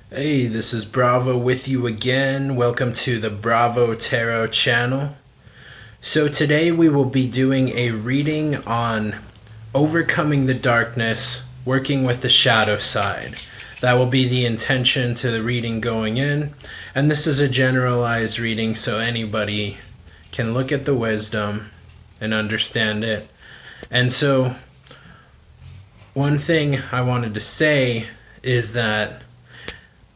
Hey, this is Bravo with you again. Welcome to the Bravo Tarot channel. So today we will be doing a reading on overcoming the darkness, working with the shadow side. That will be the intention to the reading going in. And this is a generalized reading so anybody can look at the wisdom and understand it. And so one thing I wanted to say is that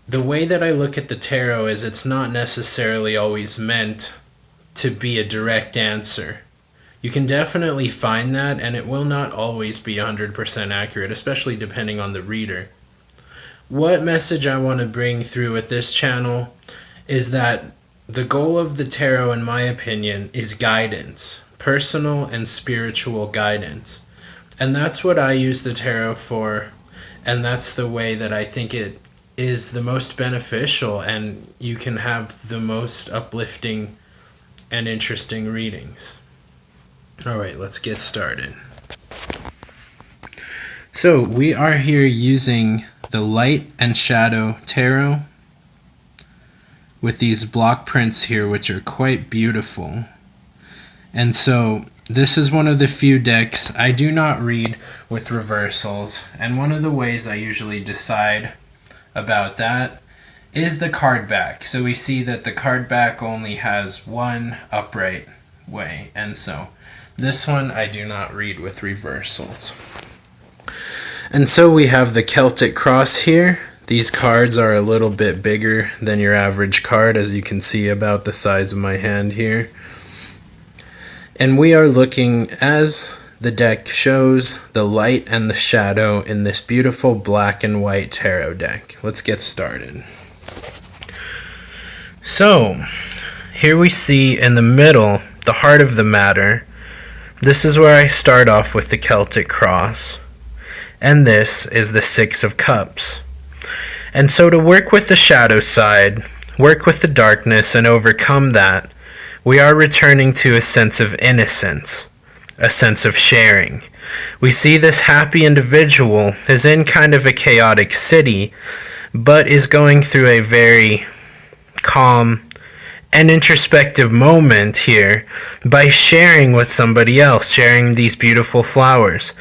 the way that I look at the tarot is it's not necessarily always meant to be a direct answer. You can definitely find that, and it will not always be 100% accurate, especially depending on the reader. What message I want to bring through with this channel is that the goal of the tarot, in my opinion, is guidance, personal and spiritual guidance. And that's what I use the tarot for, and that's the way that I think it is the most beneficial, and you can have the most uplifting and interesting readings. Alright, let's get started. So we are here using the Light and Shadow Tarot with these block prints here, which are quite beautiful. And so this is one of the few decks I do not read with reversals, and one of the ways I usually decide about that is the card back. So we see that the card back only has one upright way, and so this one I do not read with reversals. And so we have the Celtic cross here. These cards are a little bit bigger than your average card, as you can see, about the size of my hand here. And we are looking, as the deck shows, the light and the shadow in this beautiful black and white tarot deck. Let's get started. So, here we see in the middle, the heart of the matter. This is where I start off with the Celtic cross. And this is the Six of Cups. And so to work with the shadow side, work with the darkness and overcome that, we are returning to a sense of innocence, a sense of sharing. We see this happy individual is in kind of a chaotic city, but is going through a very calm and introspective moment here by sharing with somebody else, sharing these beautiful flowers.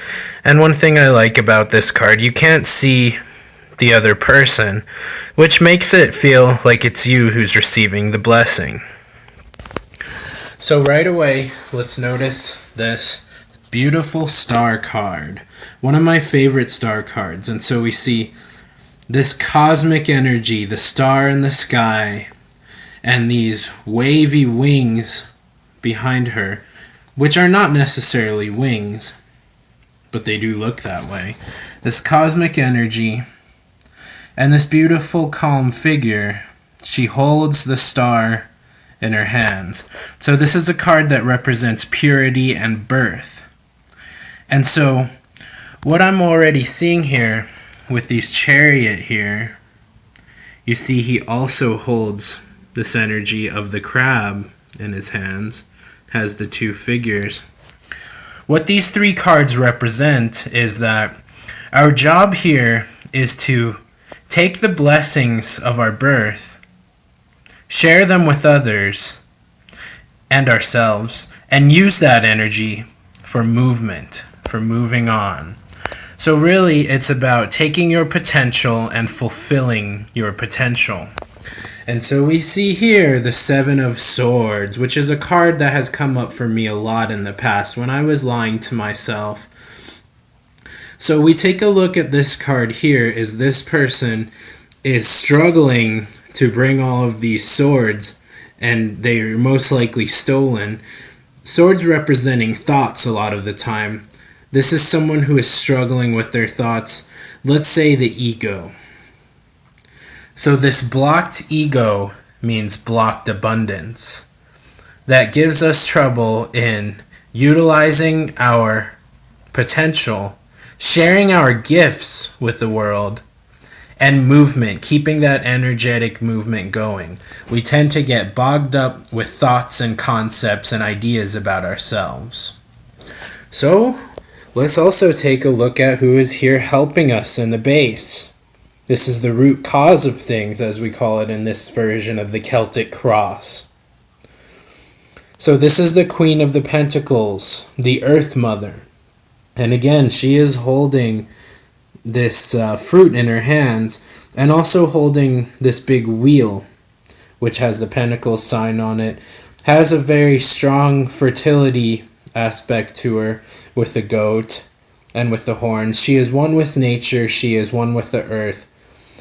And one thing I like about this card, you can't see the other person, which makes it feel like it's you who's receiving the blessing. So right away, let's notice this beautiful star card. One of my favorite star cards. And so we see this cosmic energy, the star in the sky, and these wavy wings behind her, which are not necessarily wings, but they do look that way. This cosmic energy, and this beautiful calm figure, she holds the star in her hands. So this is a card that represents purity and birth. And so what I'm already seeing here with these chariot here, you see he also holds this energy of the crab in his hands, has the two figures. What these three cards represent is that our job here is to take the blessings of our birth, share them with others and ourselves, and use that energy for movement, for moving on. So really, it's about taking your potential and fulfilling your potential. And so we see here the Seven of Swords, which is a card that has come up for me a lot in the past when I was lying to myself. So we take a look at this card here, is this person is struggling to bring all of these swords, and they're most likely stolen. Swords representing thoughts a lot of the time. This is someone who is struggling with their thoughts, let's say the ego. So this blocked ego means blocked abundance. That gives us trouble in utilizing our potential, sharing our gifts with the world, and movement, keeping that energetic movement going. We tend to get bogged up with thoughts and concepts and ideas about ourselves. So let's also take a look at who is here helping us in the base. This is the root cause of things, as we call it in this version of the Celtic cross. So this is the Queen of the Pentacles, the Earth Mother. And again, she is holding this fruit in her hands, and also holding this big wheel, which has the Pentacles sign on it. Has a very strong fertility aspect to her with the goat and with the horns. She is one with nature. She is one with the earth.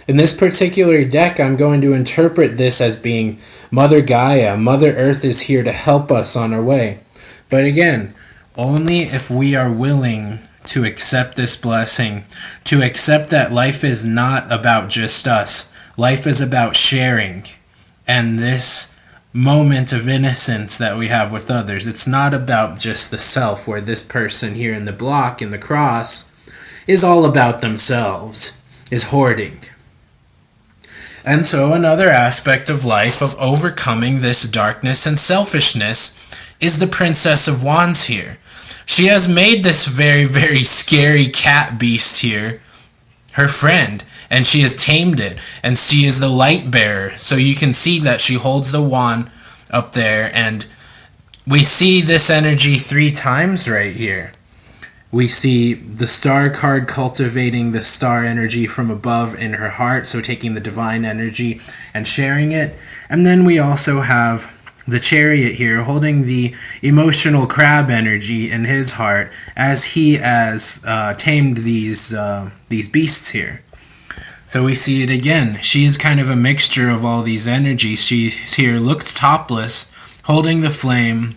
In this particular deck, I'm going to interpret this as being Mother Gaia. Mother Earth is here to help us on our way. But again, only if we are willing to accept this blessing, to accept that life is not about just us. Life is about sharing. And this moment of innocence that we have with others, it's not about just the self, where this person here in the block, in the cross, is all about themselves, is hoarding. And so another aspect of life of overcoming this darkness and selfishness is the Princess of Wands here. She has made this very, very scary cat beast here her friend, and she has tamed it, and she is the light bearer. So you can see that she holds the wand up there, and we see this energy 3 times right here. We see the star card cultivating the star energy from above in her heart, so taking the divine energy and sharing it. And then we also have the Chariot here holding the emotional crab energy in his heart as he has tamed these beasts here. So we see it again. She is kind of a mixture of all these energies. She's here looked topless, holding the flame,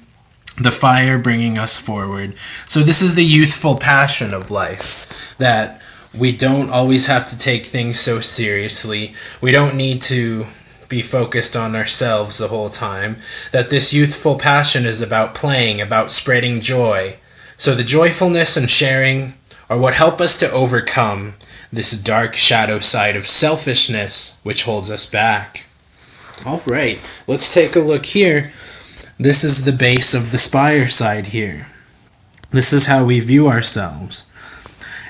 the fire bringing us forward. So this is the youthful passion of life, that we don't always have to take things so seriously. We don't need to be focused on ourselves the whole time. That this youthful passion is about playing, about spreading joy. So the joyfulness and sharing are what help us to overcome this dark shadow side of selfishness which holds us back. Alright, let's take a look here. This is the base of the spire side here. This is how we view ourselves.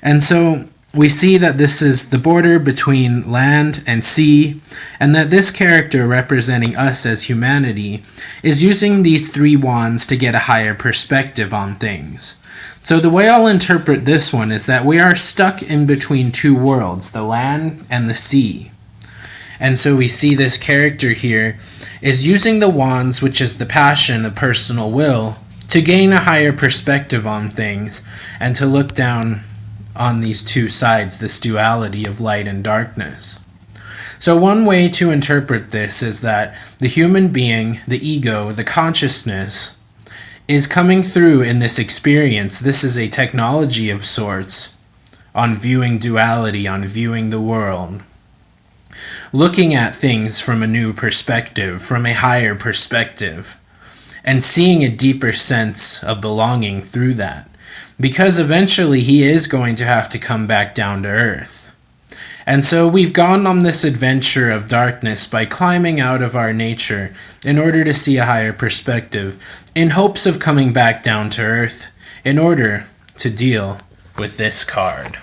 And so we see that this is the border between land and sea, and that this character representing us as humanity is using these 3 wands to get a higher perspective on things. So the way I'll interpret this one is that we are stuck in between 2 worlds, the land and the sea. And so we see this character here is using the wands, which is the passion, the personal will, to gain a higher perspective on things and to look down on these 2 sides, this duality of light and darkness. So one way to interpret this is that the human being, the ego, the consciousness, is coming through in this experience. This is a technology of sorts on viewing duality, on viewing the world, looking at things from a new perspective, from a higher perspective, and seeing a deeper sense of belonging through that. Because eventually he is going to have to come back down to earth. And so we've gone on this adventure of darkness by climbing out of our nature in order to see a higher perspective, in hopes of coming back down to earth in order to deal with this card.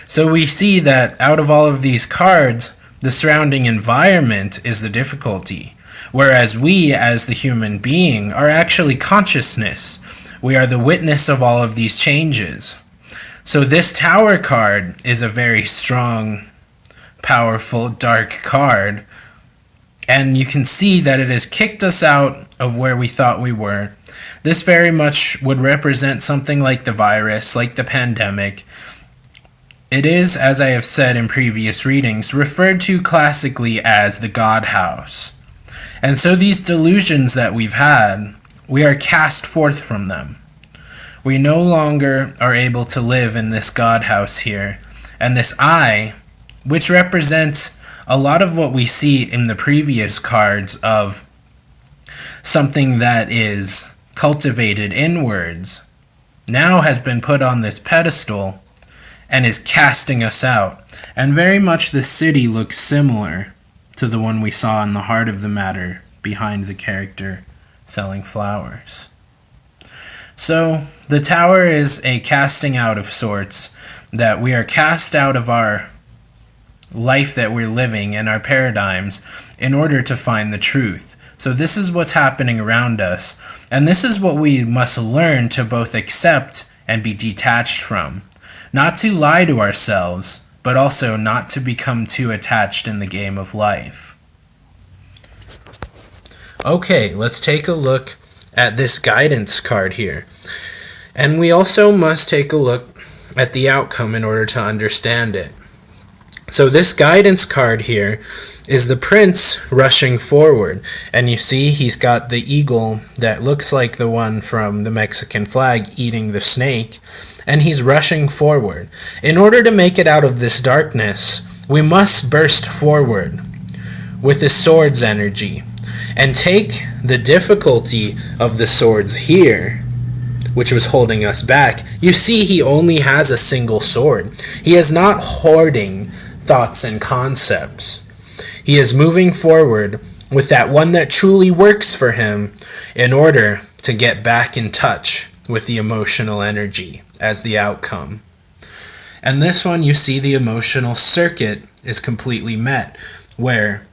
So we see that out of all of these cards, the surrounding environment is the difficulty, whereas we as the human being are actually consciousness. We are the witness of all of these changes. So this Tower card is a very strong, powerful, dark card. And you can see that it has kicked us out of where we thought we were. This very much would represent something like the virus, like the pandemic. It is, as I have said in previous readings, referred to classically as the God House. And so these delusions that we've had, we are cast forth from them. We no longer are able to live in this God house here. And this I, which represents a lot of what we see in the previous cards of something that is cultivated inwards, now has been put on this pedestal and is casting us out. And very much the city looks similar to the one we saw in the heart of the matter behind the character selling flowers. So the Tower is a casting out of sorts, that we are cast out of our life that we're living and our paradigms in order to find the truth. So this is what's happening around us, and this is what we must learn to both accept and be detached from. Not to lie to ourselves, but also not to become too attached in the game of life. Okay, let's take a look at this guidance card here. And we also must take a look at the outcome in order to understand it. So this guidance card here is the prince rushing forward. And you see he's got the eagle that looks like the one from the Mexican flag eating the snake. And he's rushing forward. In order to make it out of this darkness, we must burst forward with the sword's energy. And take the difficulty of the swords here, which was holding us back. You see he only has a single sword. He is not hoarding thoughts and concepts. He is moving forward with that one that truly works for him in order to get back in touch with the emotional energy as the outcome. And this one, you see the emotional circuit is completely met, where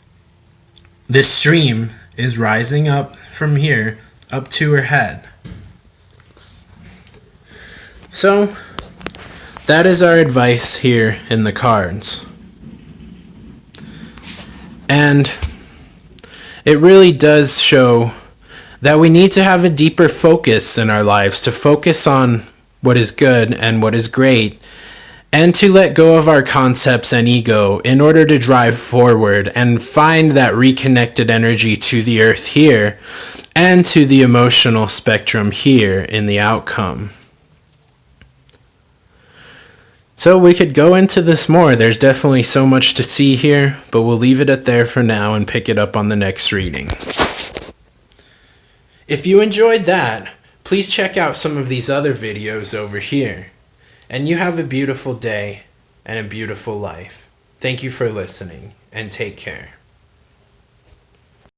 this stream is rising up from here up to her head. So that is our advice here in the cards. And it really does show that we need to have a deeper focus in our lives, to focus on what is good and what is great, and to let go of our concepts and ego in order to drive forward and find that reconnected energy to the earth here and to the emotional spectrum here in the outcome. So we could go into this more. There's definitely so much to see here, but we'll leave it at there for now and pick it up on the next reading. If you enjoyed that, please check out some of these other videos over here. And you have a beautiful day and a beautiful life. Thank you for listening, and take care.